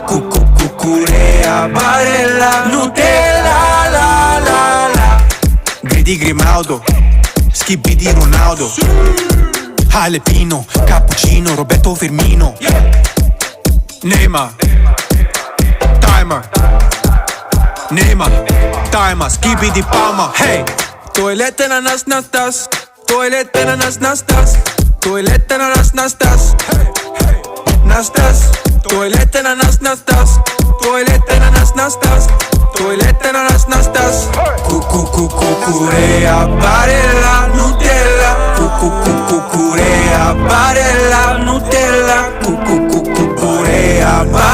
Cucurea, barella, Nutella, la la la. Gridi Grimaudo, schibbi di Ronaldo, Alepino, Cappuccino, Roberto Firmino, Neymar, Timer, Neymar, Timer, schibbi di Palma. Hey, toilette na nas nas, toilette na nas nas, toilette na nas nas, nastas, toilette na nas nas, toilette na nas nas, toilette na nas nas. Cucurea, barella, Nutella, cucurea, barella, Nutella, cucurea, barella.